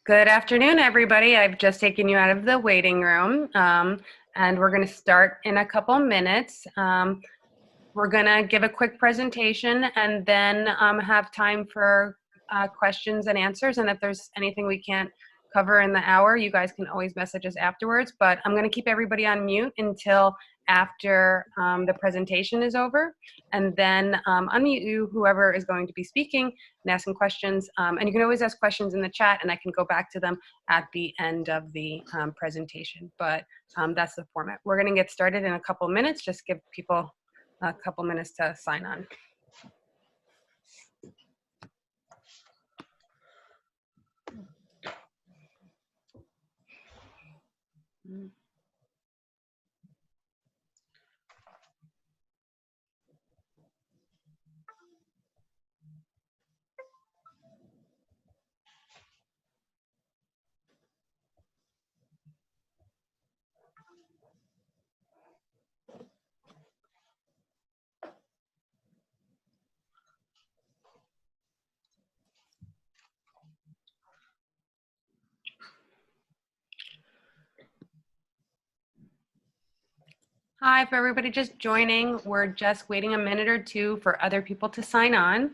Good afternoon, everybody. I've just taken you out of the waiting room, and we're going to start in a couple minutes. We're going to give a quick presentation and then have time for questions and answers. And if there's anything we can't cover in the hour, you guys can always message us afterwards. But I'm going to keep everybody on mute until after the presentation is over, and then unmute you, whoever is going to be speaking, and ask some questions. And you can always ask questions in the chat, and I can go back to them at the end of the presentation. But that's the format. We're going to get started in a couple minutes. Just give people a couple minutes to sign on. Hi, for everybody just joining. We're just waiting a minute or two for other people to sign on.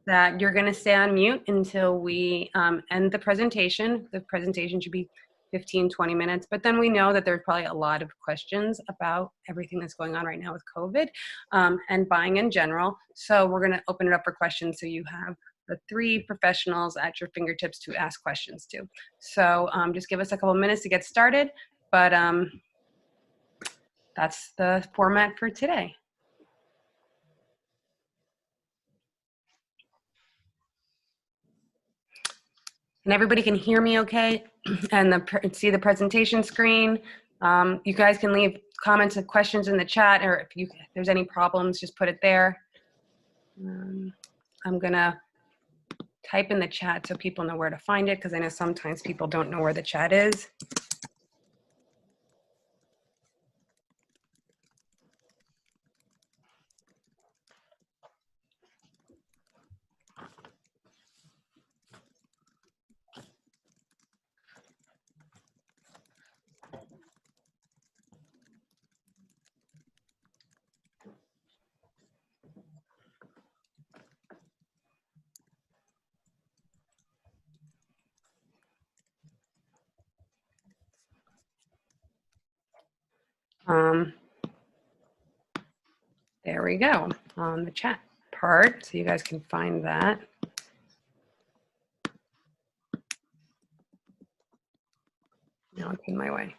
That you're going to stay on mute until we end the presentation. The presentation should be 15-20 minutes, but then we know that there's probably a lot of questions about everything that's going on right now with COVID and buying in general. So we're going to open it up for questions so you have the three professionals at your fingertips to ask questions to. So just give us a couple minutes to get started, but that's the format for today. And everybody can hear me okay? And see the presentation screen. You guys can leave comments and questions in the chat, or if there's any problems, just put it there. I'm gonna type in the chat so people know where to find it, because I know sometimes people don't know where the chat is. There we go on the chat part, so you guys can find that. Now it's in my way.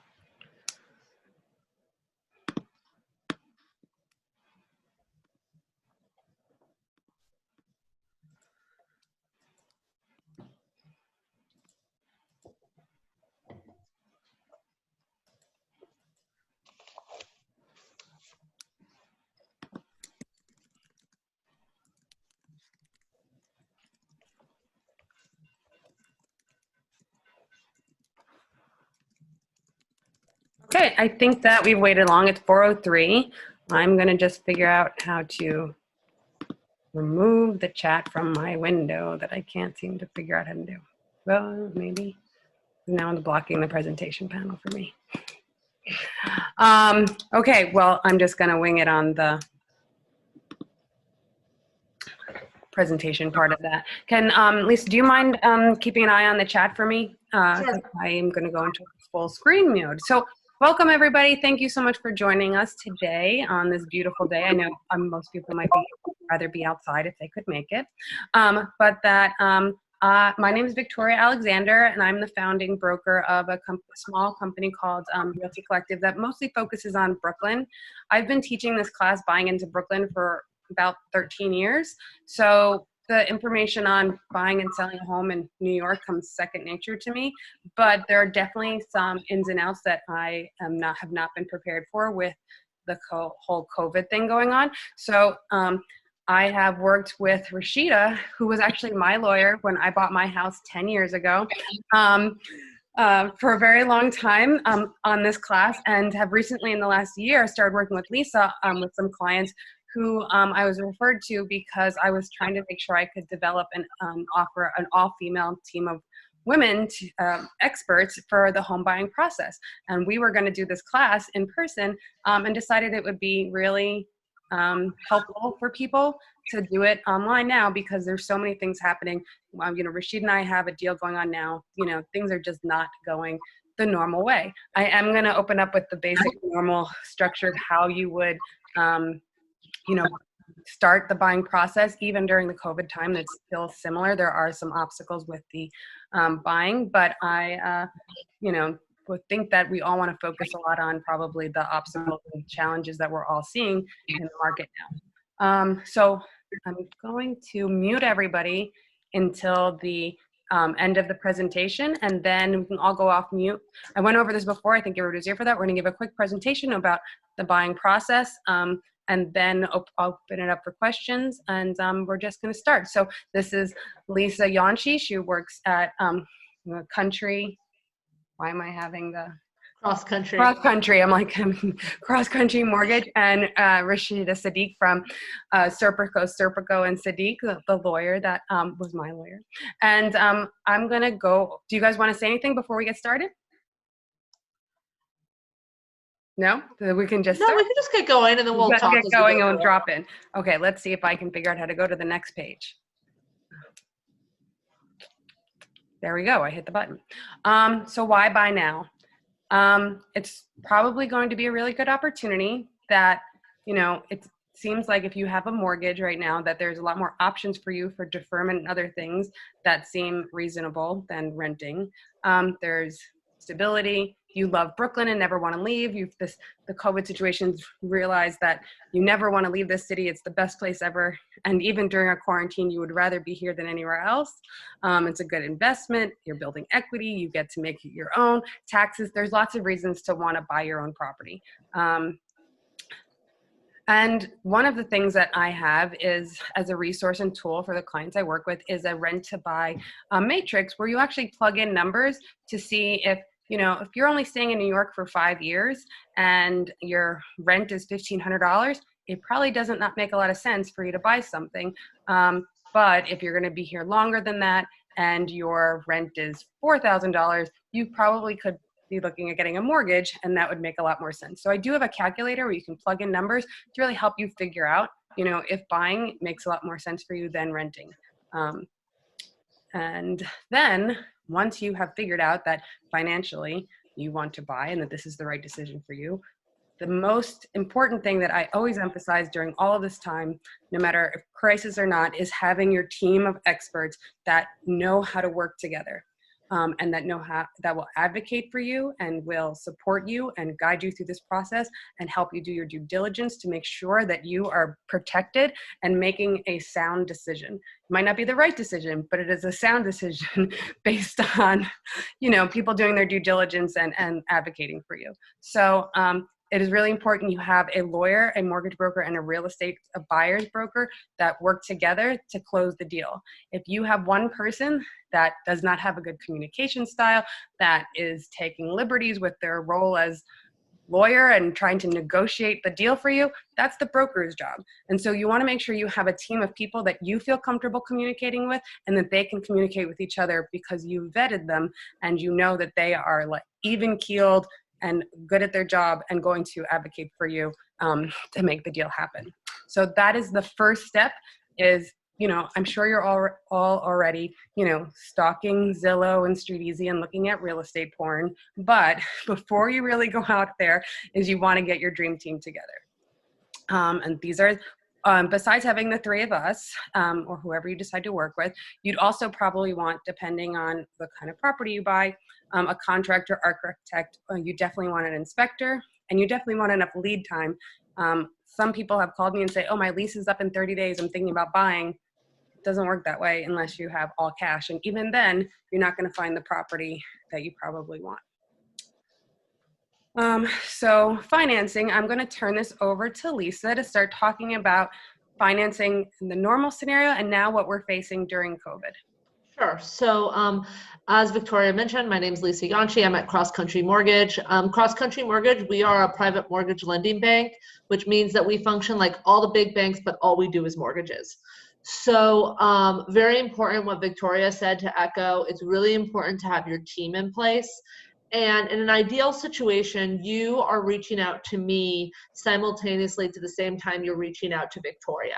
Okay, I think that we've waited long. It's 4:03. I'm gonna just figure out how to remove the chat from my window that I can't seem to figure out how to do. Well, maybe. Now it's blocking the presentation panel for me. Okay, well, I'm just gonna wing it on the presentation part of that. Can, Lisa, do you mind keeping an eye on the chat for me? Sure. I am gonna go into full screen mode. So welcome everybody. Thank you so much for joining us today on this beautiful day. I know most people might rather be outside if they could make it. My name is Victoria Alexander, and I'm the founding broker of a small company called Realty Collective that mostly focuses on Brooklyn. I've been teaching this class, Buying into Brooklyn, for about 13 years. So the information on buying and selling a home in New York comes second nature to me, but there are definitely some ins and outs that I have not been prepared for with the whole COVID thing going on. So I have worked with Rashida, who was actually my lawyer when I bought my house 10 years ago, for a very long time on this class, and have recently in the last year started working with Lisa with some clients who I was referred to because I was trying to make sure I could develop and offer an all-female team of women experts for the home buying process. And we were going to do this class in person, and decided it would be really helpful for people to do it online now, because there's so many things happening. Rashid and I have a deal going on now. Things are just not going the normal way. I am going to open up with the basic normal structure of how you would, start the buying process. Even during the COVID time, that's still similar. There are some obstacles with the buying, but I, would think that we all want to focus a lot on probably the obstacles and challenges that we're all seeing in the market now. So I'm going to mute everybody until the end of the presentation, and then we can all go off mute. I went over this before. I think everybody's here for that. We're going to give a quick presentation about the buying process, and then open it up for questions, and we're just going to start. So this is Lisa Yanchi. She works at Country. Why am I having the Cross country? I'm like Cross Country Mortgage, and Rashida Sadiq from Serpico and Sadiq, the lawyer that was my lawyer. And I'm gonna go. Do you guys want to say anything before we get started? No, we can just start. No, we can just get going, and then we'll talk. Get going and we'll drop in. Okay, let's see if I can figure out how to go to the next page. There we go. I hit the button. So why buy now? It's probably going to be a really good opportunity that, it seems like if you have a mortgage right now, that there's a lot more options for you for deferment and other things that seem reasonable than renting. There's stability. You love Brooklyn and never want to leave. The COVID situations realize that you never want to leave this city. It's the best place ever. And even during a quarantine, you would rather be here than anywhere else. It's a good investment. You're building equity. You get to make it your own. Taxes. There's lots of reasons to want to buy your own property. And one of the things that I have is, as a resource and tool for the clients I work with, is a rent to buy matrix, where you actually plug in numbers to see if you're only staying in New York for 5 years and your rent is $1,500, it probably doesn't not make a lot of sense for you to buy something. But if you're going to be here longer than that and your rent is $4,000, you probably could be looking at getting a mortgage, and that would make a lot more sense. So I do have a calculator where you can plug in numbers to really help you figure out, if buying makes a lot more sense for you than renting. And then once you have figured out that financially you want to buy and that this is the right decision for you, the most important thing that I always emphasize during all of this time, no matter if crisis or not, is having your team of experts that know how to work together. And that will advocate for you and will support you and guide you through this process and help you do your due diligence to make sure that you are protected and making a sound decision. It might not be the right decision, but it is a sound decision based on, people doing their due diligence and advocating for you. So it is really important you have a lawyer, a mortgage broker, and a buyer's broker that work together to close the deal. If you have one person that does not have a good communication style, that is taking liberties with their role as lawyer and trying to negotiate the deal for you, that's the broker's job. And so you want to make sure you have a team of people that you feel comfortable communicating with, and that they can communicate with each other because you vetted them and you know that they are like even-keeled and good at their job and going to advocate for you to make the deal happen. So that is the first step. Is, I'm sure you're all already, stalking Zillow and StreetEasy and looking at real estate porn. But before you really go out there, is you want to get your dream team together. And these are, besides having the three of us, or whoever you decide to work with, you'd also probably want, depending on the kind of property you buy, a contractor, architect. You definitely want an inspector, and you definitely want enough lead time. Some people have called me and say, oh, my lease is up in 30 days. I'm thinking about buying. It doesn't work that way unless you have all cash. And even then, you're not going to find the property that you probably want. So financing, I'm going to turn this over to Lisa to start talking about financing in the normal scenario and now what we're facing during COVID. Sure. So as Victoria mentioned, my name is Lisa Yanchi. I'm at Cross Country Mortgage. Cross Country Mortgage, we are a private mortgage lending bank, which means that we function like all the big banks, but all we do is mortgages. So very important what Victoria said to echo. It's really important to have your team in place. And in an ideal situation, you are reaching out to me simultaneously to the same time you're reaching out to Victoria,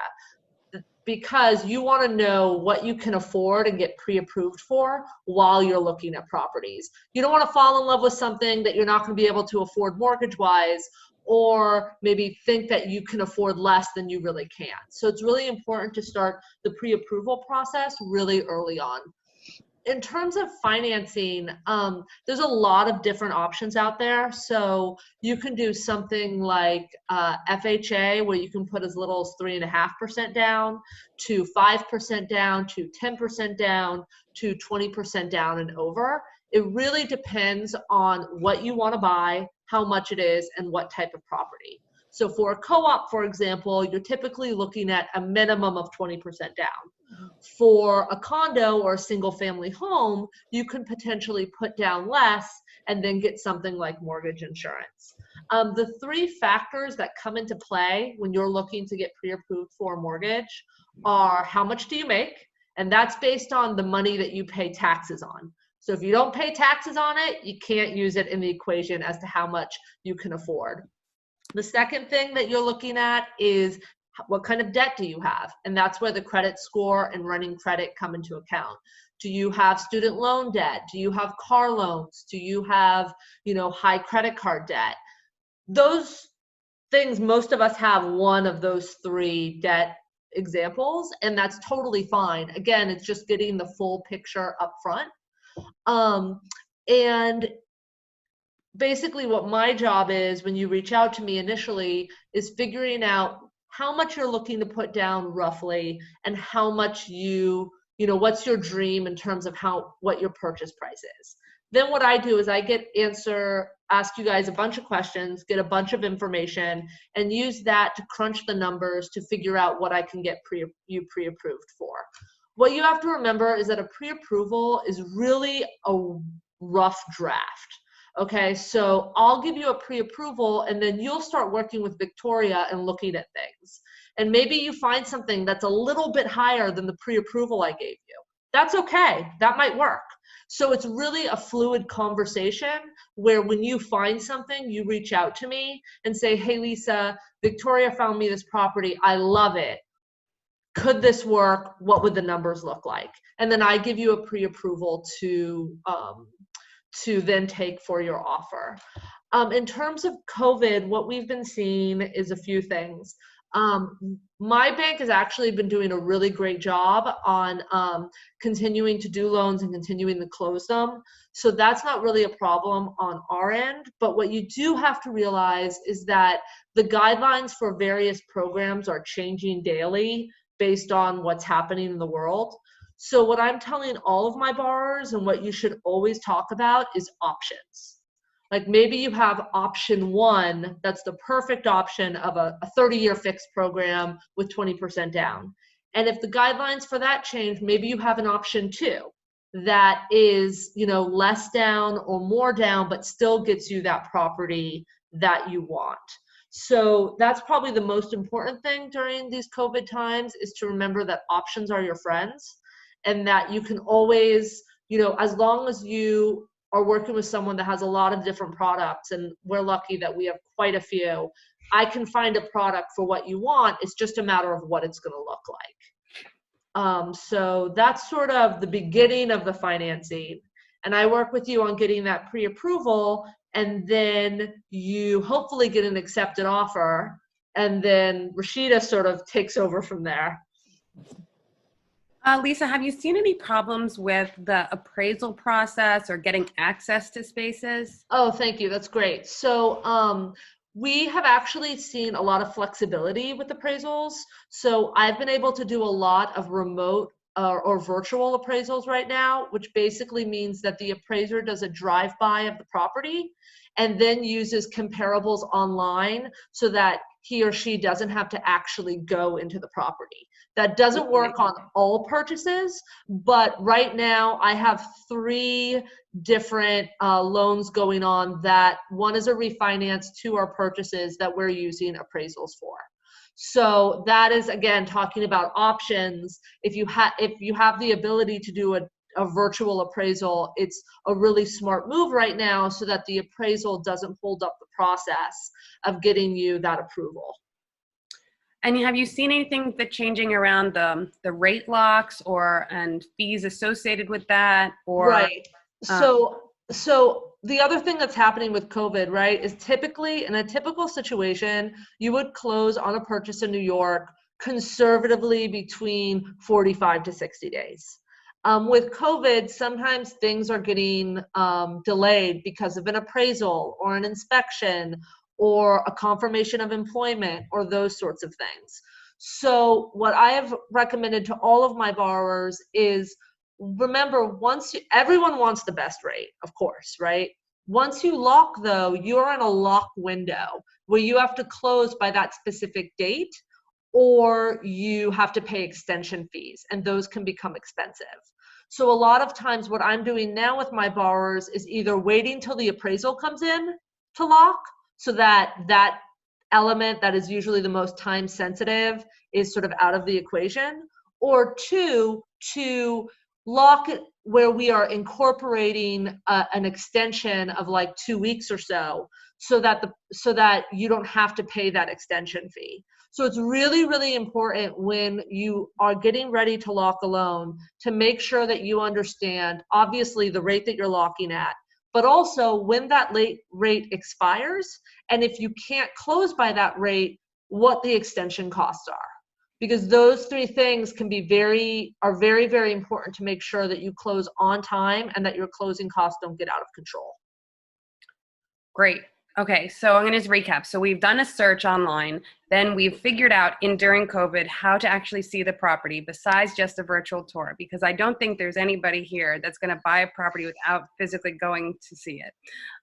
because you want to know what you can afford and get pre-approved for while you're looking at properties. You don't want to fall in love with something that you're not going to be able to afford mortgage-wise, or maybe think that you can afford less than you really can. So it's really important to start the pre-approval process really early on. In terms of financing, there's a lot of different options out there. So you can do something like FHA, where you can put as little as 3.5% down, to 5% down, to 10% down, to 20% down and over. It really depends on what you want to buy, how much it is, and what type of property. So for a co-op, for example, you're typically looking at a minimum of 20% down. For a condo or a single family home, you can potentially put down less and then get something like mortgage insurance. The three factors that come into play when you're looking to get pre-approved for a mortgage are: how much do you make? And that's based on the money that you pay taxes on. So if you don't pay taxes on it, you can't use it in the equation as to how much you can afford. The second thing that you're looking at is what kind of debt do you have? And that's where the credit score and running credit come into account. Do you have student loan debt? Do you have car loans? Do you have, high credit card debt? Those things, most of us have one of those three debt examples, and that's totally fine. Again, it's just getting the full picture up front. And basically what my job is when you reach out to me initially is figuring out how much you're looking to put down roughly, and how much what's your dream in terms of what your purchase price is. Then what I do is I ask you guys a bunch of questions, get a bunch of information, and use that to crunch the numbers to figure out what I can get you pre-approved for. What you have to remember is that a pre-approval is really a rough draft. Okay, so I'll give you a pre-approval, and then you'll start working with Victoria and looking at things. And maybe you find something that's a little bit higher than the pre-approval I gave you. That's okay, that might work. So it's really a fluid conversation where when you find something, you reach out to me and say, hey, Lisa, Victoria found me this property. I love it. Could this work? What would the numbers look like? And then I give you a pre-approval to then take for your offer. In terms of COVID, what we've been seeing is a few things. My bank has actually been doing a really great job on continuing to do loans and continuing to close them. So that's not really a problem on our end. But what you do have to realize is that the guidelines for various programs are changing daily based on what's happening in the world. So what I'm telling all of my borrowers, and what you should always talk about, is options. Like maybe you have option one, that's the perfect option of a 30-year fixed program with 20% down. And if the guidelines for that change, maybe you have an option two that is, less down or more down, but still gets you that property that you want. So that's probably the most important thing during these COVID times, is to remember that options are your friends, and that you can always, as long as you are working with someone that has a lot of different products, and we're lucky that we have quite a few, I can find a product for what you want. It's just a matter of what it's going to look like. So that's sort of the beginning of the financing. And I work with you on getting that pre-approval, and then you hopefully get an accepted offer, and then Rashida sort of takes over from there. Lisa, have you seen any problems with the appraisal process or getting access to spaces? Oh, thank you. That's great. So we have actually seen a lot of flexibility with appraisals. So I've been able to do a lot of remote or virtual appraisals right now, which basically means that the appraiser does a drive-by of the property and then uses comparables online so that he or she doesn't have to actually go into the property. That doesn't work on all purchases, but right now I have 3 different loans going on that one is a refinance, 2 are purchases that we're using appraisals for. So that is, again, talking about options. If you have the ability to do a virtual appraisal, it's a really smart move right now so that the appraisal doesn't hold up the process of getting you that approval. And have you seen anything that changing around the rate locks and fees associated with that? Or Right. So the other thing that's happening with COVID, right, is typically in a typical situation, you would close on a purchase in New York conservatively between 45 to 60 days. With COVID, sometimes things are getting delayed because of an appraisal or an inspection or a confirmation of employment or those sorts of things. So what I have recommended to all of my borrowers is, remember, everyone wants the best rate, of course, right? Once you lock, though, you're in a lock window where you have to close by that specific date, or you have to pay extension fees, and those can become expensive. So a lot of times what I'm doing now with my borrowers is either waiting till the appraisal comes in to lock, so that that element that is usually the most time sensitive is sort of out of the equation, or two, to lock it where we are incorporating an extension of like 2 weeks or so, so that you don't have to pay that extension fee. So it's really, really important when you are getting ready to lock a loan to make sure that you understand, obviously, the rate that you're locking at, but also when that late rate expires, and if you can't close by that rate, what the extension costs are. Because those three things are very, very important to make sure that you close on time and that your closing costs don't get out of control. Great. Okay, so I'm going to just recap. So we've done a search online, then we've figured out during COVID how to actually see the property besides just a virtual tour, because I don't think there's anybody here that's going to buy a property without physically going to see it.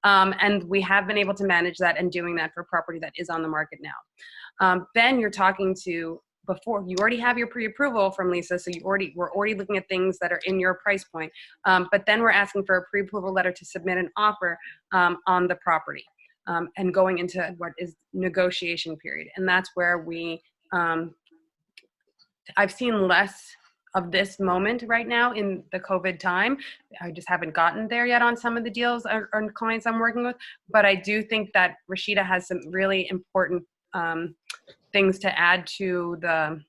And we have been able to manage that and doing that for property that is on the market now. Then you're talking to, before you already have your pre-approval from Lisa, so we're already looking at things that are in your price point. But then we're asking for a pre-approval letter to submit an offer on the property. And going into what is negotiation period. And that's where I've seen less of this moment right now in the COVID time. I just haven't gotten there yet on some of the deals or clients I'm working with, but I do think that Rashida has some really important things to add to the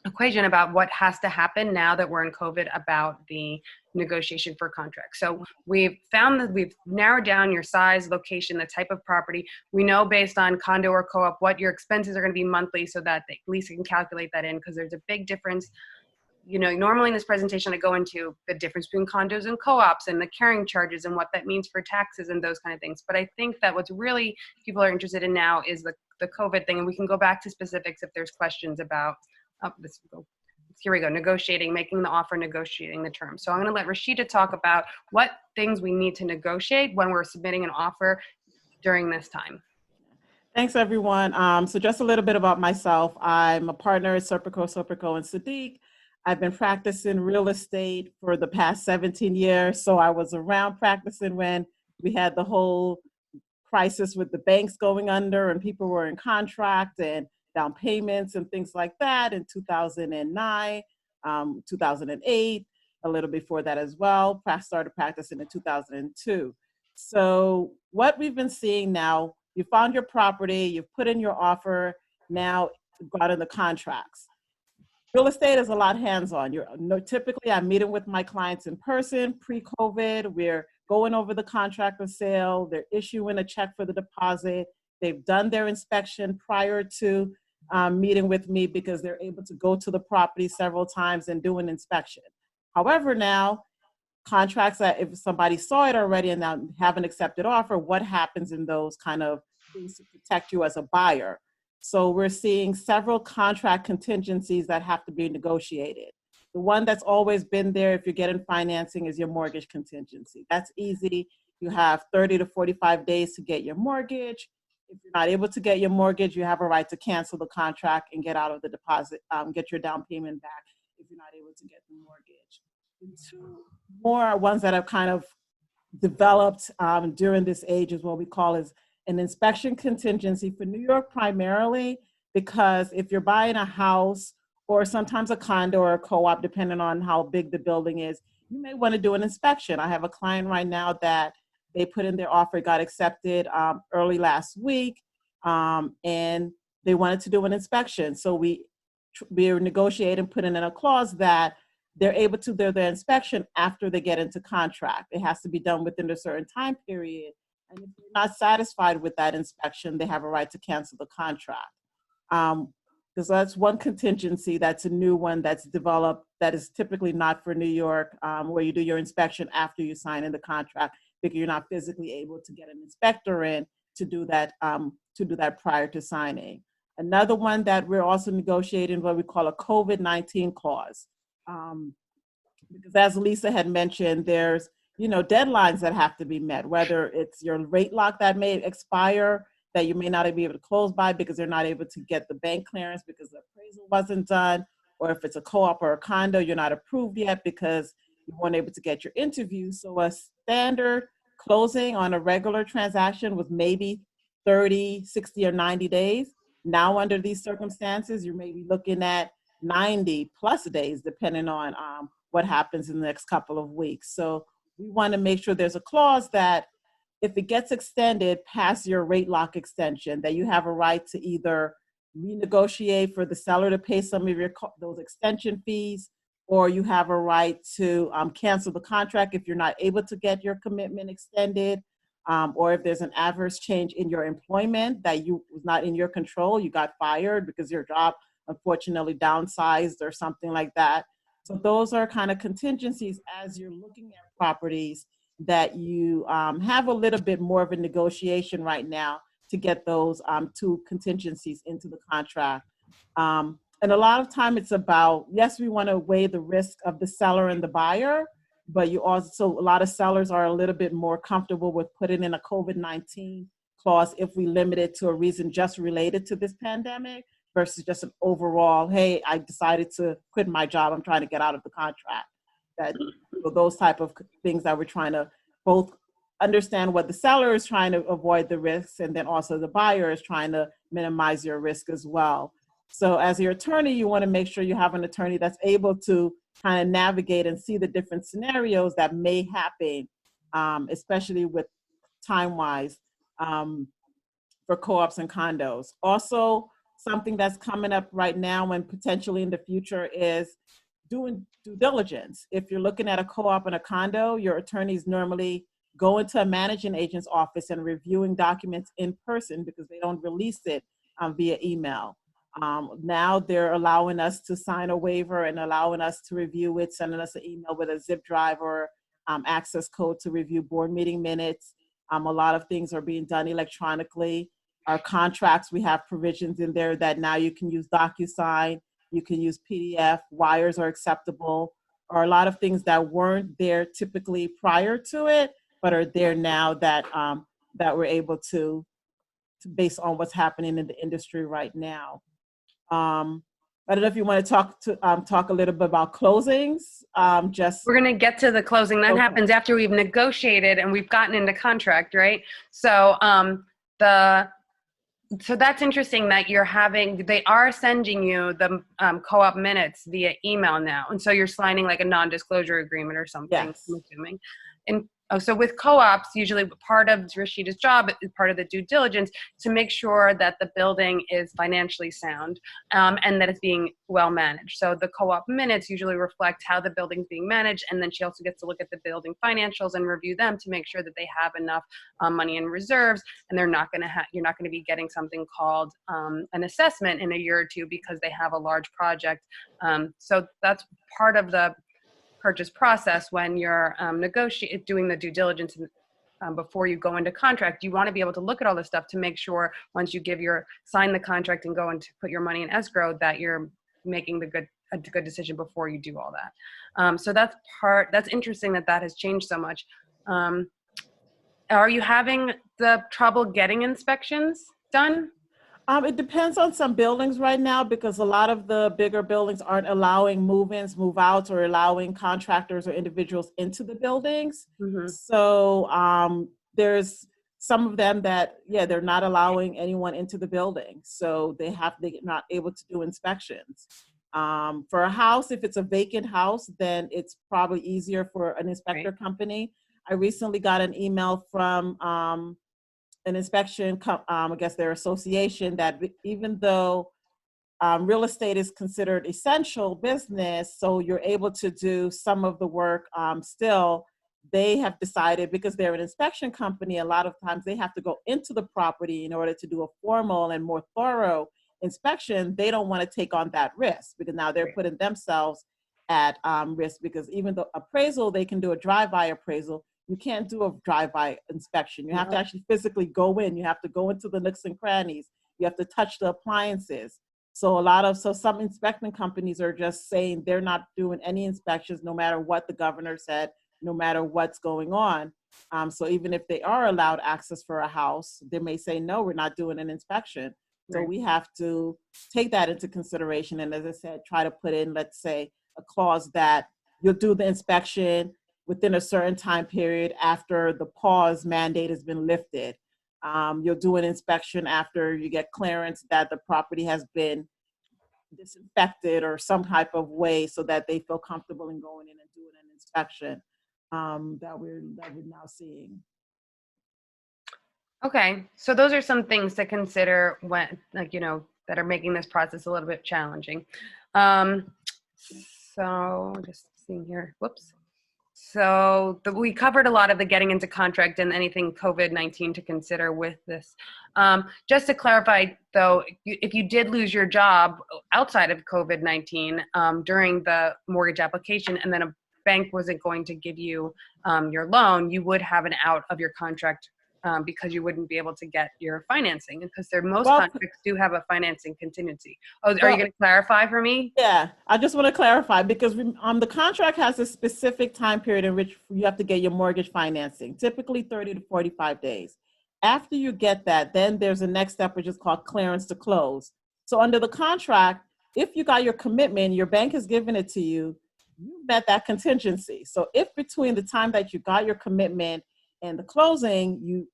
equation about what has to happen now that we're in COVID about the negotiation for contracts. So we've found that we've narrowed down your size, location, the type of property. We know based on condo or co-op what your expenses are going to be monthly, so that at least you can calculate that in, because there's a big difference. You know, normally in this presentation I go into the difference between condos and co-ops and the carrying charges and what that means for taxes and those kind of things. But I think that what's really people are interested in now is the COVID thing, and we can go back to specifics if there's questions about here we go, negotiating, making the offer, negotiating the terms. So I'm going to let Rashida talk about what things we need to negotiate when we're submitting an offer during this time. Thanks, everyone. So just a little bit about myself. I'm a partner at Serpico, and Sadiq. I've been practicing real estate for the past 17 years. So I was around practicing when we had the whole crisis with the banks going under and people were in contract and down payments and things like that in 2009, 2008, a little before that as well. Started practicing in 2002. So what we've been seeing now, you found your property, you've put in your offer, now got in the contracts. Real estate is a lot hands-on. Typically, I'm meeting with my clients in person. Pre-COVID, we're going over the contract of sale. They're issuing a check for the deposit. They've done their inspection prior to meeting with me because they're able to go to the property several times and do an inspection. However, now, contracts that if somebody saw it already and now have an accepted offer, what happens in those kind of things to protect you as a buyer? So we're seeing several contract contingencies that have to be negotiated. The one that's always been there if you're getting financing is your mortgage contingency. That's easy. You have 30 to 45 days to get your mortgage. If you're not able to get your mortgage, you have a right to cancel the contract and get out of the deposit, get your down payment back if you're not able to get the mortgage. And two more ones that have kind of developed during this age is what we call is an inspection contingency for New York primarily. because if you're buying a house or sometimes a condo or a co-op, depending on how big the building is, you may want to do an inspection. I have a client right now that they put in their offer, got accepted early last week, and they wanted to do an inspection. So we're negotiating, putting in a clause that they're able to do their inspection after they get into contract. It has to be done within a certain time period. And if they're not satisfied with that inspection, they have a right to cancel the contract. Because that's one contingency, that's a new one that's developed that is typically not for New York, where you do your inspection after you sign in the contract, because you're not physically able to get an inspector in to do that prior to signing. Another one that we're also negotiating, what we call a COVID-19 clause. Because as Lisa had mentioned, there's deadlines that have to be met, whether it's your rate lock that may expire, that you may not be able to close by because they're not able to get the bank clearance because the appraisal wasn't done, or if it's a co-op or a condo, you're not approved yet because you weren't able to get your interview. So a standard closing on a regular transaction was maybe 30, 60, or 90 days. Now, under these circumstances, you may be looking at 90 plus days, depending on what happens in the next couple of weeks. So we want to make sure there's a clause that if it gets extended past your rate lock extension, that you have a right to either renegotiate for the seller to pay some of those extension fees, or you have a right to cancel the contract if you're not able to get your commitment extended, or if there's an adverse change in your employment that was not in your control, you got fired because your job unfortunately downsized or something like that. So those are kind of contingencies as you're looking at properties that you have a little bit more of a negotiation right now to get those two contingencies into the contract. And a lot of time it's about, yes, we want to weigh the risk of the seller and the buyer, but a lot of sellers are a little bit more comfortable with putting in a COVID-19 clause if we limit it to a reason just related to this pandemic versus just an overall, hey, I decided to quit my job, I'm trying to get out of the contract. Those type of things that we're trying to both understand what the seller is trying to avoid the risks, and then also the buyer is trying to minimize your risk as well. So as your attorney, you want to make sure you have an attorney that's able to kind of navigate and see the different scenarios that may happen, especially with time-wise for co-ops and condos. Also, something that's coming up right now and potentially in the future is doing due diligence. If you're looking at a co-op and a condo, your attorneys normally go into a managing agent's office and reviewing documents in person because they don't release it via email. Now they're allowing us to sign a waiver and allowing us to review it, sending us an email with a zip drive or access code to review board meeting minutes. A lot of things are being done electronically. Our contracts, we have provisions in there that now you can use DocuSign, you can use PDF, wires are acceptable, or a lot of things that weren't there typically prior to it, but are there now that we're able to based on what's happening in the industry right now. I don't know if you want to talk a little bit about closings. We're going to get to the closing. That happens after we've negotiated and we've gotten into contract, right? So so that's interesting that they are sending you the co-op minutes via email now. And so you're signing like a non-disclosure agreement or something, yes. I'm assuming. And so with co-ops, usually part of Rashida's job is part of the due diligence to make sure that the building is financially sound and that it's being well managed. So the co-op minutes usually reflect how the building's being managed, and then she also gets to look at the building financials and review them to make sure that they have enough money in reserves, and you're not going to be getting something called an assessment in a year or two because they have a large project. So that's part of the purchase process when you're doing the due diligence before you go into contract. You want to be able to look at all this stuff to make sure once you sign the contract and go and put your money in escrow that you're making a good decision before you do all that. So that's interesting that has changed so much. Are you having the trouble getting inspections done? It depends on some buildings right now because a lot of the bigger buildings aren't allowing move-ins, move-outs, or allowing contractors or individuals into the buildings. Mm-hmm. So there's some of them that, yeah, they're not allowing anyone into the building. So they're not able to do inspections. For a house, if it's a vacant house, then it's probably easier for an inspector company. I recently got an email from an inspection, I guess their association, that even though real estate is considered essential business, so you're able to do some of the work still, they have decided, because they're an inspection company, a lot of times they have to go into the property in order to do a formal and more thorough inspection. They don't want to take on that risk because now they're putting themselves at risk, because even though appraisal, they can do a drive-by appraisal, you can't do a drive-by inspection. You have to actually physically go in. You have to go into the nooks and crannies. You have to touch the appliances. So some inspection companies are just saying they're not doing any inspections, no matter what the governor said, no matter what's going on. So even if they are allowed access for a house, they may say, no, we're not doing an inspection. So we have to take that into consideration. And as I said, try to put in, let's say, a clause that you'll do the inspection within a certain time period after the pause mandate has been lifted. You'll do an inspection after you get clearance that the property has been disinfected or some type of way, so that they feel comfortable in going in and doing an inspection that we're now seeing. Okay, so those are some things to consider when, like, that are making this process a little bit challenging. So just seeing here, whoops. So we covered a lot of the getting into contract and anything COVID-19 to consider with this. Just to clarify, though, if you did lose your job outside of COVID-19 during the mortgage application, and then a bank wasn't going to give you your loan, you would have an out of your contract because you wouldn't be able to get your financing, because most contracts do have a financing contingency. Oh, are you going to clarify for me? Yeah, I just want to clarify, because the contract has a specific time period in which you have to get your mortgage financing, typically 30 to 45 days. After you get that, then there's a next step, which is called clearance to close. So under the contract, if you got your commitment, your bank has given it to you, you met that contingency. So if between the time that you got your commitment and the closing, you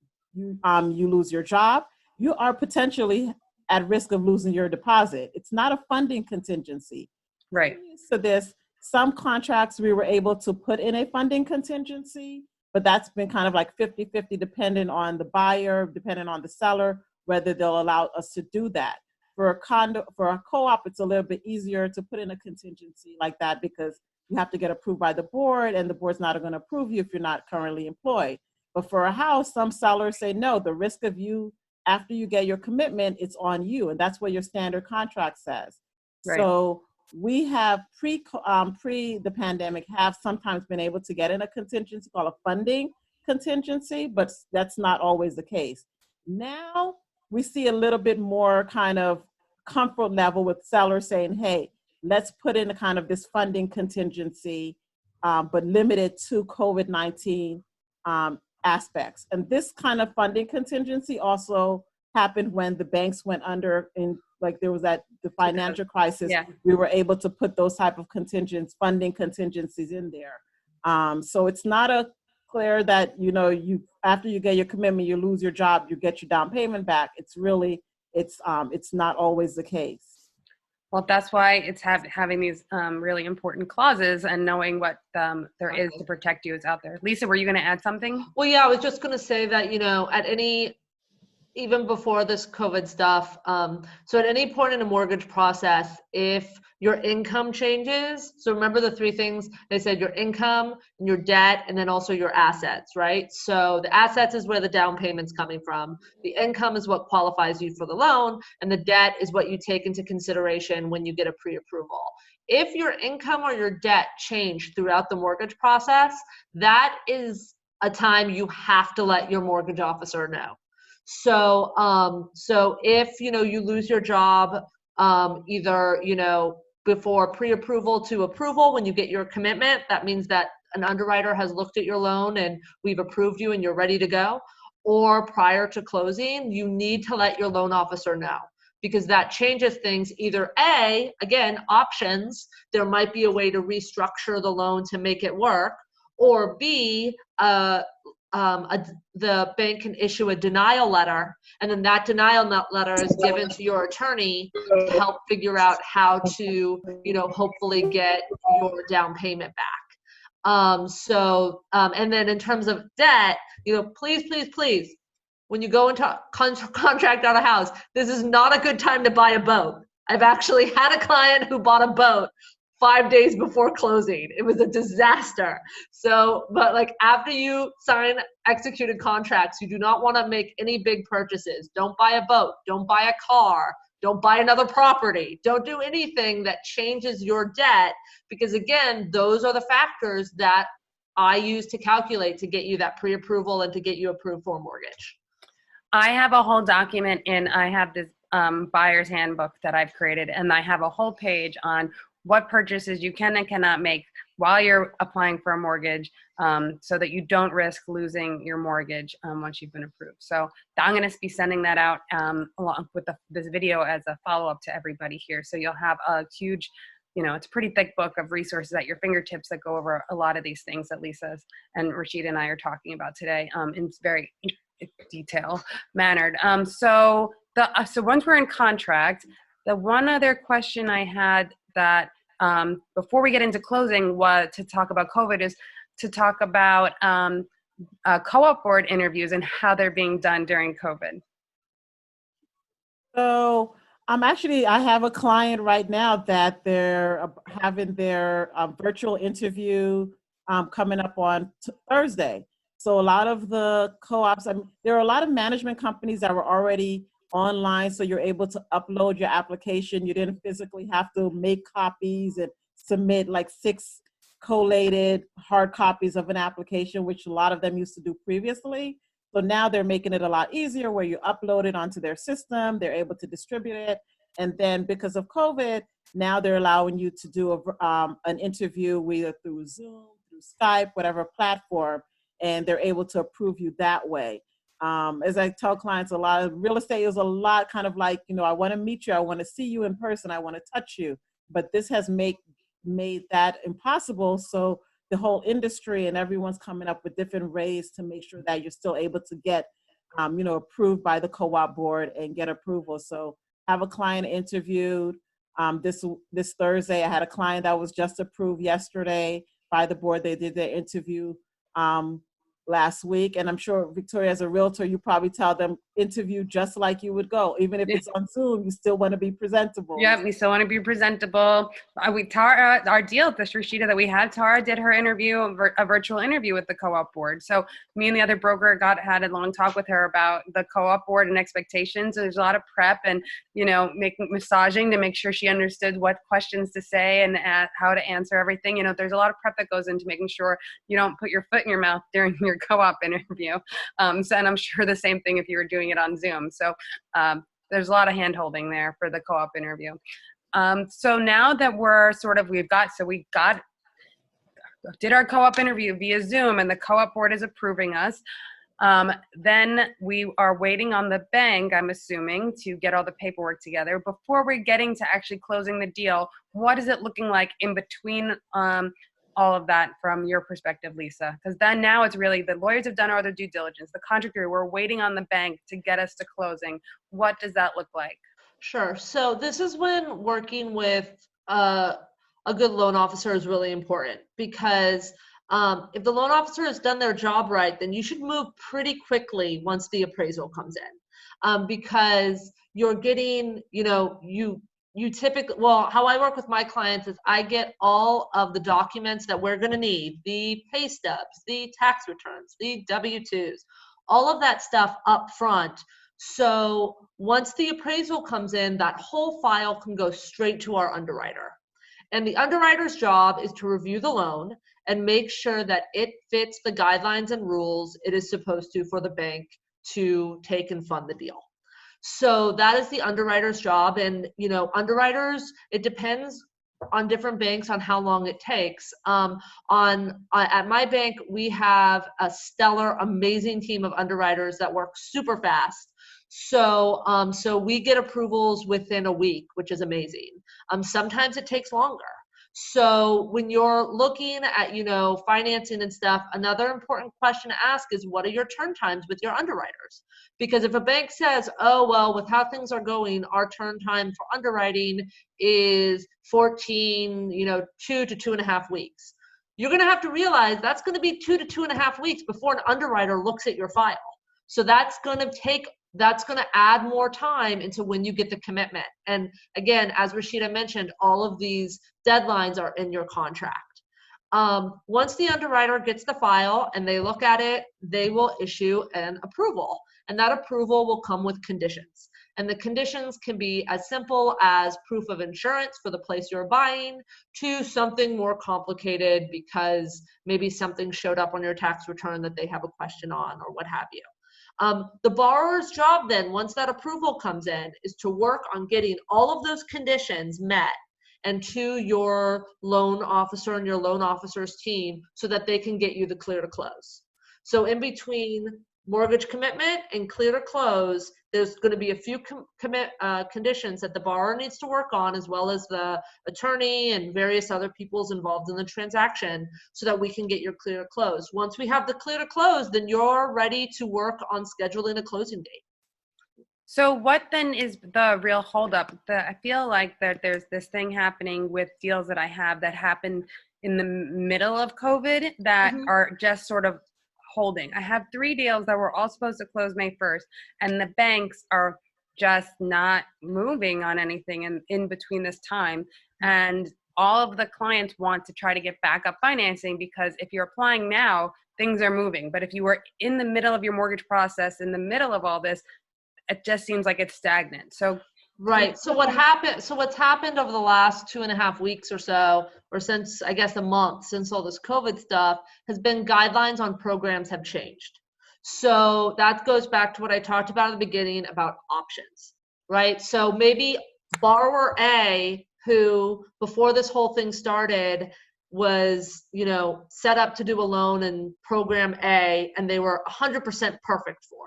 lose your job, you are potentially at risk of losing your deposit. It's not a funding contingency. Right. So some contracts we were able to put in a funding contingency, but that's been kind of like 50-50, depending on the buyer, depending on the seller, whether they'll allow us to do that. For a co-op, it's a little bit easier to put in a contingency like that, because you have to get approved by the board, and the board's not going to approve you if you're not currently employed. But for a house, some sellers say, no, the risk of you, after you get your commitment, it's on you. And that's what your standard contract says. Right. So we have pre the pandemic have sometimes been able to get in a contingency called a funding contingency, but that's not always the case. Now we see a little bit more kind of comfort level with sellers saying, hey, let's put in a kind of this funding contingency, but limited to COVID-19 aspects. And this kind of funding contingency also happened when the banks went under, in like there was the financial crisis. Yeah. We were able to put those type of funding contingencies in there. So it's not a clear that, you after you get your commitment, you lose your job, you get your down payment back. It's really, it's not always the case. Well, that's why it's having these really important clauses and knowing what there is to protect you is out there. Lisa, were you going to add something? Well, yeah, I was just going to say that, even before this COVID stuff, so at any point in a mortgage process, if your income changes, so remember the three things they said: your income, your debt, and then also your assets, right? So the assets is where the down payment's coming from. The income is what qualifies you for the loan, and the debt is what you take into consideration when you get a pre-approval. If your income or your debt change throughout the mortgage process, that is a time you have to let your mortgage officer know. So, if, you lose your job, either, before pre-approval to approval, when you get your commitment, that means that an underwriter has looked at your loan and we've approved you and you're ready to go, or prior to closing, you need to let your loan officer know, because that changes things. Either A, again, options, there might be a way to restructure the loan to make it work, or B, the bank can issue a denial letter, and then that denial letter is given to your attorney to help figure out how to, hopefully get your down payment back. And then in terms of debt, please, when you go into contract on a house, this is not a good time to buy a boat. I've actually had a client who bought a boat 5 days before closing. It was a disaster. But like after you sign executed contracts, you do not want to make any big purchases. Don't buy a boat. Don't buy a car. Don't buy another property. Don't do anything that changes your debt, because again, those are the factors that I use to calculate to get you that pre-approval and to get you approved for a mortgage. I have a whole document I have this buyer's handbook that I've created, and I have a whole page on what purchases you can and cannot make while you're applying for a mortgage, so that you don't risk losing your mortgage once you've been approved. So I'm going to be sending that out along with this video as a follow-up to everybody here. So you'll have a huge, it's a pretty thick book of resources at your fingertips that go over a lot of these things that Lisa and Rashida and I are talking about today in very detail mannered. So once we're in contract, the one other question I had that before we get into closing was to talk about COVID is to talk about co-op board interviews and how they're being done during COVID. So I have a client right now that they're having their virtual interview coming up on Thursday. So a lot of the co-ops, there are a lot of management companies that were already online, so you're able to upload your application. You didn't physically have to make copies and submit like 6 collated hard copies of an application, which a lot of them used to do previously. So now they're making it a lot easier where you upload it onto their system, they're able to distribute it. And then because of COVID, now they're allowing you to do an interview either through Zoom, through Skype, whatever platform, and they're able to approve you that way. As I tell clients, a lot of real estate is a lot kind of like, I want to meet you, I want to see you in person, I want to touch you. But this has made that impossible. So the whole industry and everyone's coming up with different ways to make sure that you're still able to get, approved by the co-op board and get approval. So I have a client interviewed this Thursday. I had a client that was just approved yesterday by the board. They did their interview last week. And I'm sure, Victoria, as a realtor, you probably tell them interview just like you would go. Even if it's on Zoom, you still want to be presentable. Yep, we still want to be presentable. Tara, our deal with this Rashida that we had, Tara did her interview, a virtual interview with the co-op board. So me and the other broker had a long talk with her about the co-op board and expectations. So there's a lot of prep and, massaging to make sure she understood what questions to say and how to answer everything. There's a lot of prep that goes into making sure you don't put your foot in your mouth during your co-op interview. And I'm sure the same thing if you were doing it on Zoom. So there's a lot of hand holding there for the co-op interview. So now that did our co-op interview via Zoom and the co-op board is approving us. Then we are waiting on the bank, I'm assuming, to get all the paperwork together. Before we're getting to actually closing the deal, what is it looking like in between all of that from your perspective, Lisa? Because then now it's really the lawyers have done all their due diligence. The contractor, we're waiting on the bank to get us to closing. What does that look like? Sure. So this is when working with a good loan officer is really important, because if the loan officer has done their job right, then you should move pretty quickly once the appraisal comes in, because you're getting, you typically, how I work with my clients is I get all of the documents that we're going to need, the pay stubs, the tax returns, the W-2s, all of that stuff up front. So once the appraisal comes in, that whole file can go straight to our underwriter. And the underwriter's job is to review the loan and make sure that it fits the guidelines and rules it is supposed to for the bank to take and fund the deal. So that is the underwriter's job. And, underwriters, it depends on different banks on how long it takes. At my bank, we have a stellar, amazing team of underwriters that work super fast. So we get approvals within a week, which is amazing. Sometimes it takes longer. So when you're looking at, financing and stuff, another important question to ask is, what are your turn times with your underwriters? Because if a bank says, oh, well, with how things are going, our turn time for underwriting is 14, 2 to 2.5 weeks. You're going to have to realize that's going to be 2 to 2.5 weeks before an underwriter looks at your file. So that's going to add more time into when you get the commitment. And again, as Rashida mentioned, all of these deadlines are in your contract. Once the underwriter gets the file and they look at it, they will issue an approval. And that approval will come with conditions. And the conditions can be as simple as proof of insurance for the place you're buying to something more complicated because maybe something showed up on your tax return that they have a question on or what have you. The borrower's job then, once that approval comes in, is to work on getting all of those conditions met and to your loan officer and your loan officer's team so that they can get you the clear to close. So in between mortgage commitment and clear to close, there's going to be a few conditions that the borrower needs to work on, as well as the attorney and various other people's involved in the transaction, so that we can get your clear to close. Once we have the clear to close, then you're ready to work on scheduling a closing date. So what then is the real holdup? I feel like that there's this thing happening with deals that I have that happened in the middle of COVID that are just sort of holding. I have 3 deals that were all supposed to close May 1st, and the banks are just not moving on anything in between this time. And all of the clients want to try to get backup financing because if you're applying now, things are moving. But if you were in the middle of your mortgage process, in the middle of all this, it just seems like it's stagnant. So right. So what's happened over the last 2.5 weeks or so, or since I guess a month since all this COVID stuff, has been guidelines on programs have changed. So that goes back to what I talked about at the beginning about options, right? So maybe borrower A, who before this whole thing started was, set up to do a loan in program A, and they were 100% perfect for.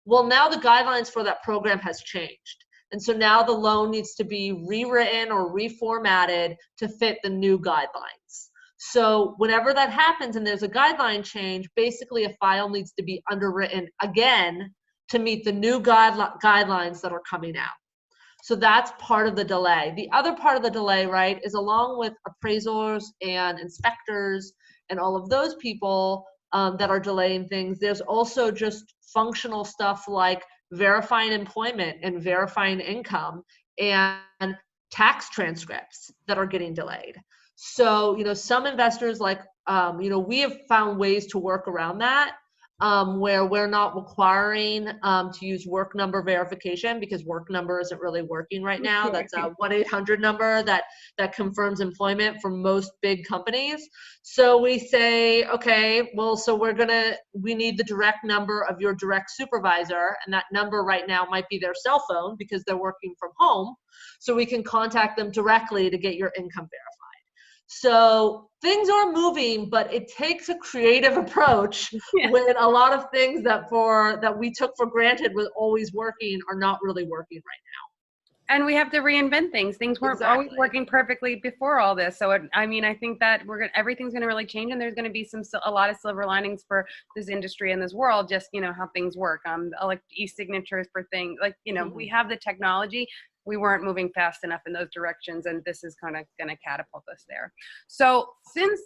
Well, now the guidelines for that program has changed. And so now the loan needs to be rewritten or reformatted to fit the new guidelines. So whenever that happens and there's a guideline change, basically a file needs to be underwritten again to meet the new guidelines that are coming out. So that's part of the delay. The other part of the delay, right, is along with appraisers and inspectors and all of those people that are delaying things, there's also just functional stuff like verifying employment and verifying income and tax transcripts that are getting delayed. So, some investors we have found ways to work around that, where we're not requiring to use work number verification because work number isn't really working right now. That's a 1-800 number that confirms employment for most big companies. So we say, okay, well, so we need the direct number of your direct supervisor, and that number right now might be their cell phone because they're working from home. So we can contact them directly to get your income verified. So things are moving, but it takes a creative approach when a lot of things that we took for granted was always working are not really working right now. And we have to reinvent things. Things weren't always working perfectly before all this. So I think that everything's going to really change, and there's going to be a lot of silver linings for this industry and this world. Just how things work. Like e-signatures for things. Like we have the technology. We weren't moving fast enough in those directions, and this is kind of going to catapult us there. So since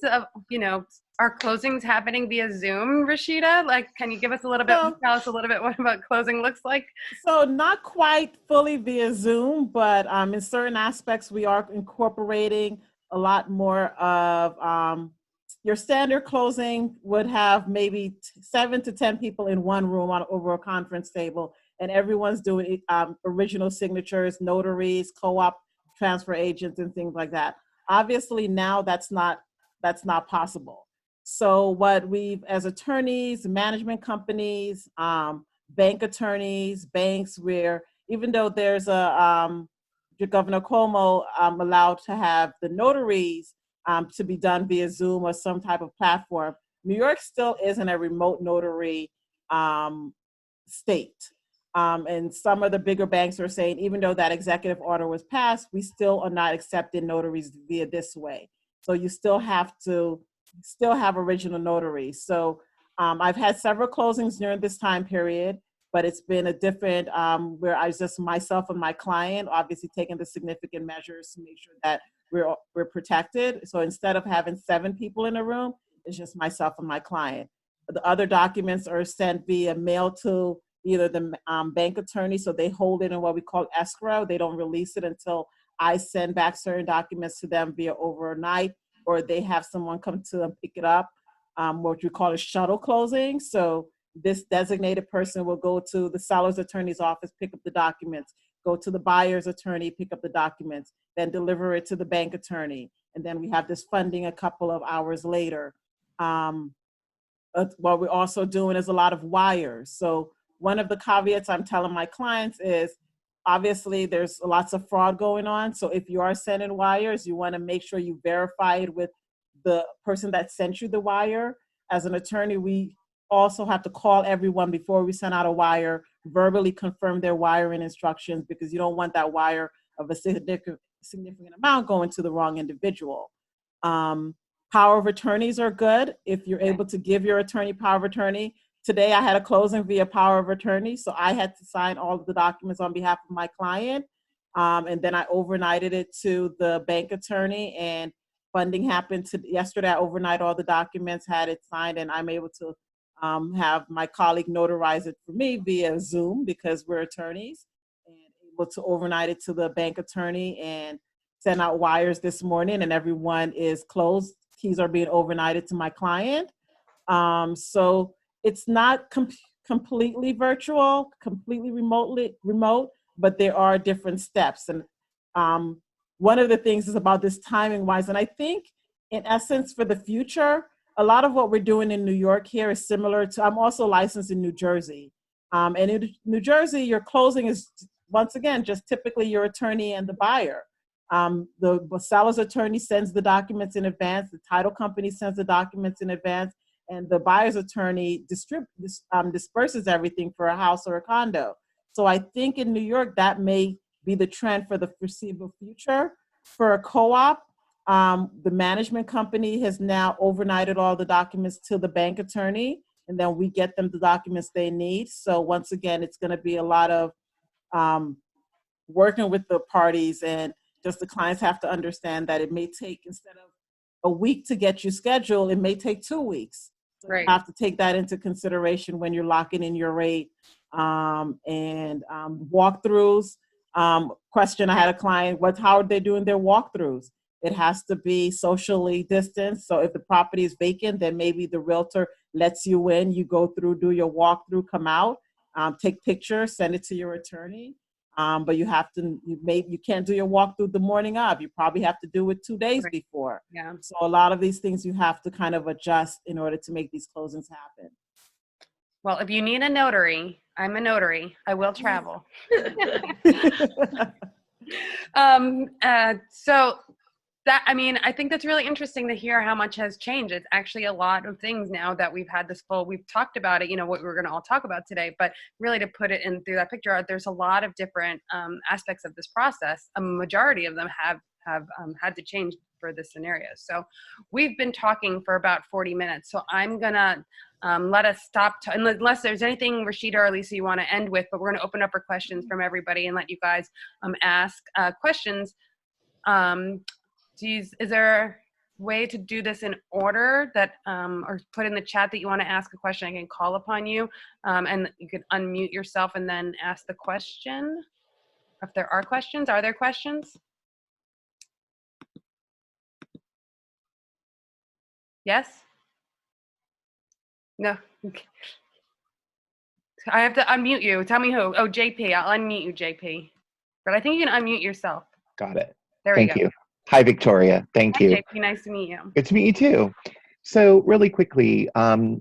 our closing's happening via Zoom, Rashida, can you give us a little bit, tell us a little bit what about closing looks like? So not quite fully via Zoom, but in certain aspects we are incorporating a lot more of your standard closing would have maybe 7 to 10 people in one room over a conference table. And everyone's doing original signatures, notaries, co-op transfer agents, and things like that. Obviously, now that's not possible. So what we've, as attorneys, management companies, bank attorneys, banks, where even though there's Governor Cuomo allowed to have the notaries to be done via Zoom or some type of platform, New York still isn't a remote notary state. And some of the bigger banks are saying, even though that executive order was passed, we still are not accepting notaries via this way. So you still have original notaries. So I've had several closings during this time period, but it's been a different, where I was just myself and my client, obviously taking the significant measures to make sure that we're protected. So instead of having 7 people in a room, it's just myself and my client. The other documents are sent via mail to either the bank attorney, so they hold it in what we call escrow. They don't release it until I send back certain documents to them via overnight, or they have someone come to them pick it up, what we call a shuttle closing. So this designated person will go to the seller's attorney's office, pick up the documents, go to the buyer's attorney, pick up the documents, then deliver it to the bank attorney. And then we have this funding a couple of hours later. What we're also doing is a lot of wires. So one of the caveats I'm telling my clients is, obviously there's lots of fraud going on. So if you are sending wires, you want to make sure you verify it with the person that sent you the wire. As an attorney, we also have to call everyone before we send out a wire, verbally confirm their wiring instructions, because you don't want that wire of a significant amount going to the wrong individual. Power of attorneys are good if you're able to give your attorney power of attorney. Today I had a closing via power of attorney, so I had to sign all of the documents on behalf of my client, and then I overnighted it to the bank attorney, and funding happened yesterday. I overnight all the documents, had it signed, and I'm able to have my colleague notarize it for me via Zoom because we're attorneys, and able to overnight it to the bank attorney and send out wires this morning, and everyone is closed. Keys are being overnighted to my client. So it's not completely virtual, completely remote, but there are different steps. And one of the things is about this timing wise. And I think in essence for the future, a lot of what we're doing in New York here is similar to, I'm also licensed in New Jersey. And in New Jersey, your closing is, once again, just typically your attorney and the buyer. The seller's attorney sends the documents in advance, the title company sends the documents in advance, and the buyer's attorney disperses everything for a house or a condo. So I think in New York, that may be the trend for the foreseeable future. For a co-op, the management company has now overnighted all the documents to the bank attorney, and then we get them the documents they need. So once again, it's going to be a lot of working with the parties, and just the clients have to understand that it may take, instead of a week to get you scheduled, it may take 2 weeks. So Right. you have to take that into consideration when you're locking in your rate. And walkthroughs. Question, I had a client, how are they doing their walkthroughs? It has to be socially distanced. So if the property is vacant, then maybe the realtor lets you in, you go through, do your walkthrough, come out, take pictures, send it to your attorney. But you have to, you can't do your walkthrough the morning of. You probably have to do it 2 days Right. before. Yeah. So a lot of these things you have to kind of adjust in order to make these closings happen. Well, if you need a notary, I'm a notary. I will travel. So that, I mean, I think that's really interesting to hear how much has changed. It's actually a lot of things now that we've had this we've talked about it, you know, what we're going to all talk about today, but really to put it in through that picture, there's a lot of different aspects of this process. A majority of them have had to change for this scenario. So we've been talking for about 40 minutes. So I'm going to let us stop, unless there's anything, Rashida or Lisa, you want to end with, but we're going to open up for questions from everybody and let you guys ask questions. Is there a way to do this in order that, or put in the chat that you want to ask a question? I can call upon you, and you can unmute yourself and then ask the question. If there are questions, are there questions? Yes? No? Okay. I have to unmute you. Tell me who. Oh, JP. I'll unmute you, JP. But I think you can unmute yourself. Got it. There we go. Thank you. Hi, Victoria. Thank Hi, you. JP. Nice to meet you. Good to meet you too. So really quickly, I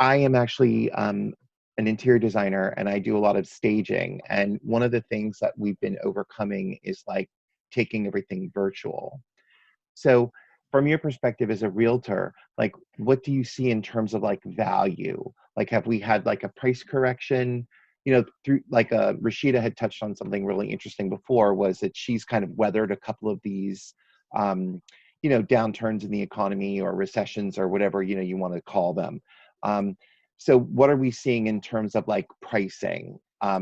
am actually an interior designer and I do a lot of staging. And one of the things that we've been overcoming is like taking everything virtual. So from your perspective as a realtor, like what do you see in terms of like value? Like have we had like a price correction? You know, through like Rashida had touched on something really interesting before, was that she's kind of weathered a couple of these downturns in the economy or recessions or whatever, you want to call them. So what are we seeing in terms of like pricing?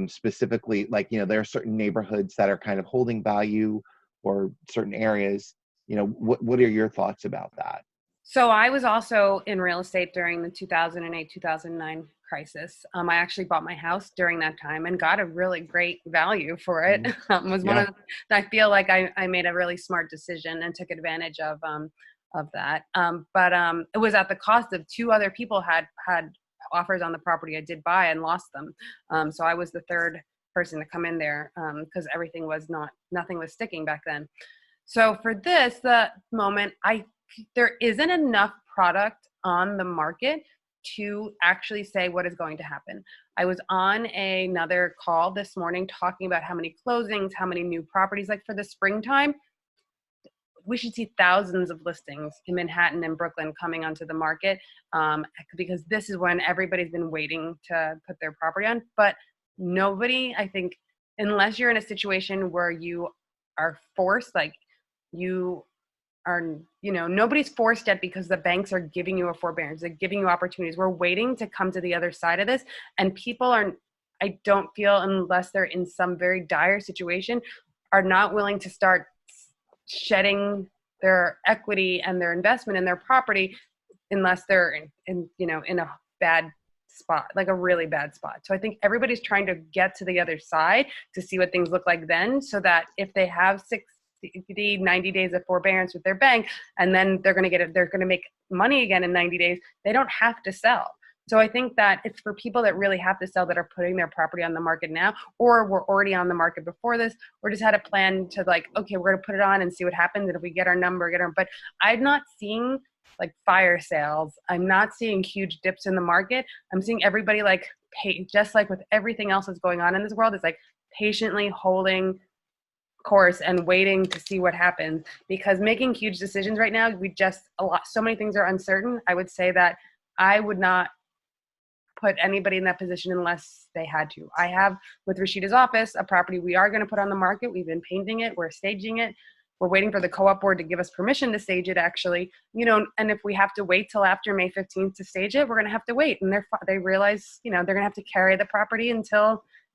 Specifically, like, there are certain neighborhoods that are kind of holding value or certain areas. What are your thoughts about that? So I was also in real estate during the 2008, 2009 crisis. I actually bought my house during that time and got a really great value for it. Was one Yeah. of I feel like I made a really smart decision and took advantage of that. But it was at the cost of two other people had offers on the property I did buy and lost them. So I was the third person to come in there because nothing was sticking back then. So for the moment, there isn't enough product on the market to actually say what is going to happen. I was on another call this morning talking about how many closings, how many new properties, like for the springtime, we should see thousands of listings in Manhattan and Brooklyn coming onto the market because this is when everybody's been waiting to put their property on. But nobody, I think, unless you're in a situation where you are forced, like you are, nobody's forced yet because the banks are giving you a forbearance. They're giving you opportunities. We're waiting to come to the other side of this. And people I don't feel, unless they're in some very dire situation, are not willing to start shedding their equity and their investment in their property unless they're in a bad spot, like a really bad spot. So I think everybody's trying to get to the other side to see what things look like then, so that if they have 90 days of forbearance with their bank, and then they're going to make money again in 90 days, they don't have to sell. So I think that it's for people that really have to sell, that are putting their property on the market now, or were already on the market before this, or just had a plan to like, okay, we're going to put it on and see what happens. And if we get our number, but I'm not seeing like fire sales. I'm not seeing huge dips in the market. I'm seeing everybody just like with everything else that's going on in this world, it's like patiently holding course and waiting to see what happens, because making huge decisions right now, so many things are uncertain. I would say that I would not put anybody in that position unless they had to. I have, with Rashida's office, a property we are going to put on the market. We've been painting it. We're staging it. We're waiting for the co-op board to give us permission to stage it, actually. And if we have to wait till after May 15th to stage it, we're going to have to wait. And they realize, they're going to have to carry the property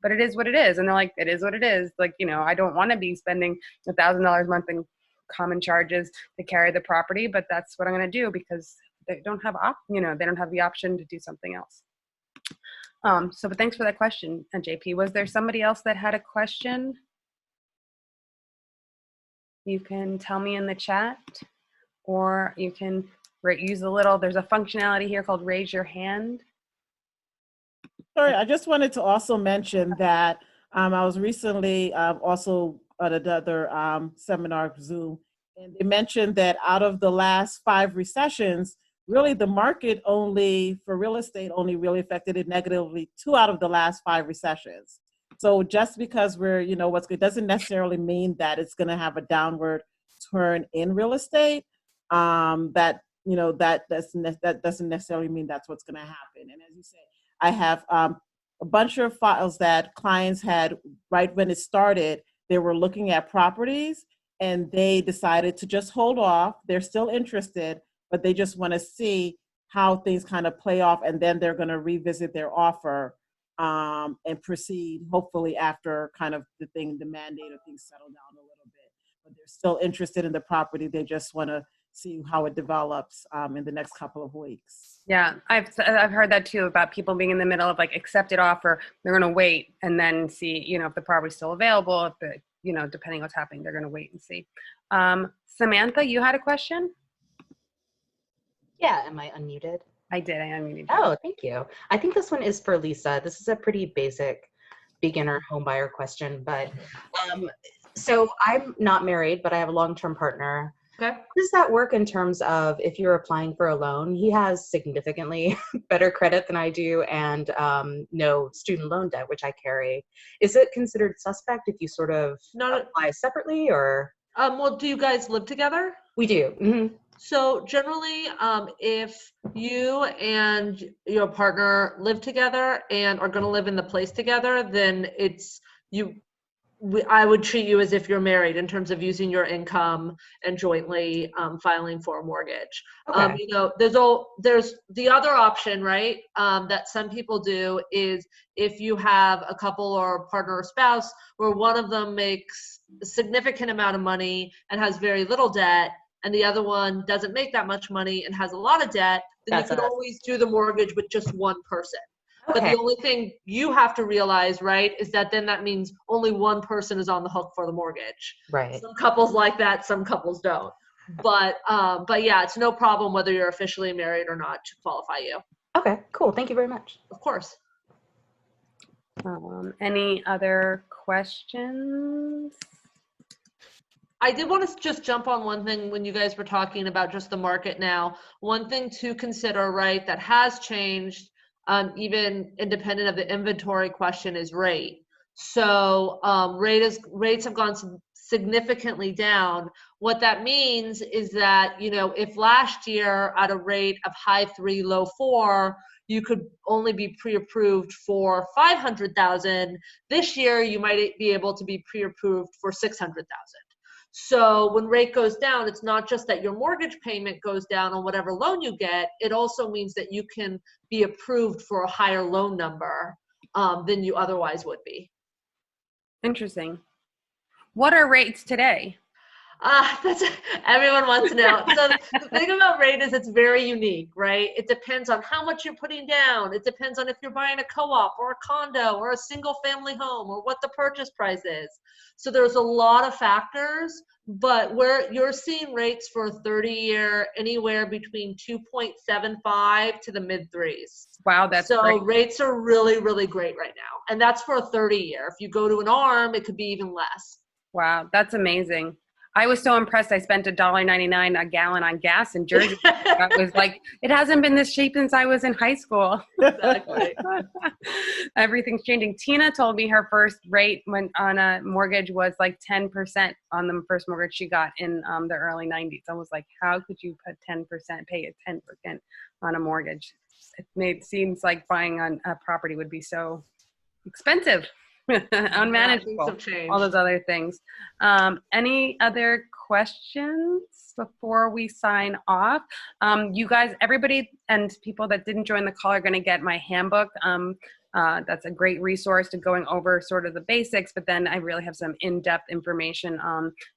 but it is what it is. And they're like, it is what it is. Like, I don't want to be spending $1,000 a month in common charges to carry the property, but that's what I'm going to do because they don't have they don't have the option to do something else. But thanks for that question, JP. Was there somebody else that had a question? You can tell me in the chat, or you can use there's a functionality here called raise your hand. Sorry, I just wanted to also mention that I was recently also at another seminar, Zoom, and they mentioned that out of the last 5 recessions, really the market for real estate only really affected it negatively 2 out of the last 5 recessions. So just because we're, what's good doesn't necessarily mean that it's going to have a downward turn in real estate. That doesn't necessarily mean that's what's going to happen. And as you say, I have a bunch of files that clients had right when it started. They were looking at properties and they decided to just hold off. They're still interested, but they just want to see how things kind of play off, and then they're going to revisit their offer and proceed, hopefully after kind of the mandate of things settle down a little bit. But they're still interested in the property. They just want to see how it develops in the next couple of weeks. Yeah, I've heard that too, about people being in the middle of like accepted offer. They're going to wait and then see, if the property's still available. If depending on what's happening, they're going to wait and see. Samantha, you had a question? Yeah, am I unmuted? I did. I unmuted you. Oh, thank you. I think this one is for Lisa. This is a pretty basic beginner homebuyer question, but so I'm not married, but I have a long-term partner. Okay. How does that work in terms of if you're applying for a loan? He has significantly better credit than I do and no student loan debt, which I carry. Is it considered suspect if you sort of apply separately, or? Well, do you guys live together? We do. Mm-hmm. So generally, if you and your partner live together and are going to live in the place together, then I would treat you as if you're married in terms of using your income and jointly filing for a mortgage. Okay. You know, there's the other option, right? That some people do is if you have a couple or partner or spouse where one of them makes a significant amount of money and has very little debt, and the other one doesn't make that much money and has a lot of debt, then That's you could us. always do the mortgage with just one person. But Okay. the only thing you have to realize, right, is that then that means only one person is on the hook for the mortgage. Right. Some couples like that, some couples don't. But yeah, it's no problem whether you're officially married or not to qualify you. Okay, cool. Thank you very much. Of course. Any other questions? I did want to just jump on one thing when you guys were talking about just the market now. One thing to consider, right, that has changed, even independent of the inventory question, is rate. So rates have gone significantly down. What that means is that, you know, if last year at a rate of high 3, low 4, you could only be pre-approved for 500,000, this year you might be able to be pre-approved for 600,000. So when rate goes down, it's not just that your mortgage payment goes down on whatever loan you get, it also means that you can be approved for a higher loan number than you otherwise would be. Interesting. What are rates today? That's everyone wants to know. So the thing about rate is it's very unique, right? It depends on how much you're putting down. It depends on if you're buying a co-op or a condo or a single family home or what the purchase price is. So there's a lot of factors, but where you're seeing rates for a 30-year anywhere between 2.75 to the mid 3s. Wow, that's so great. Rates are really, really great right now. And that's for a 30-year. If you go to an ARM, it could be even less. Wow, that's amazing. I was so impressed. I spent $1.99 a gallon on gas in Jersey. That was like, it hasn't been this cheap since I was in high school. Exactly. Everything's changing. Tina told me her first rate when on a mortgage was like 10% on the first mortgage she got in the early 90s. I was like, how could you put 10%, pay it 10% on a mortgage? It seems like buying on a property would be so expensive. Unmanageable, all those other things. Any other questions before we sign off? You guys, everybody and people that didn't join the call are going to get my handbook. That's a great resource to going over sort of the basics, but then I really have some in-depth information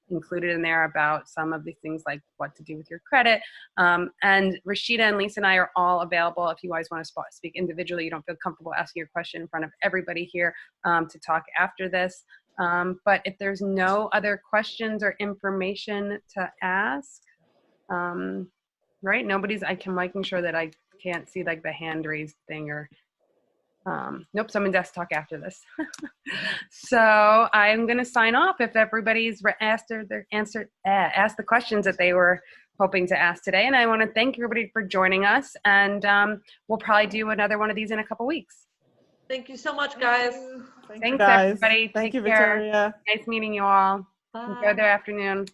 included in there about some of the things like what to do with your credit. And Rashida and Lisa and I are all available if you guys want to speak individually. You don't feel comfortable asking your question in front of everybody here to talk after this. But if there's no other questions or information to ask, right? I'm making sure that I can't see like the hand raised thing or nope, someone has to talk after this. So I'm going to sign off if everybody's asked the questions that they were hoping to ask today. And I want to thank everybody for joining us. And we'll probably do another one of these in a couple weeks. Thank you so much, guys. Thank Thanks, you, guys. everybody. Thank Take you, care. Victoria. Nice meeting you all. Bye. Enjoy their afternoon.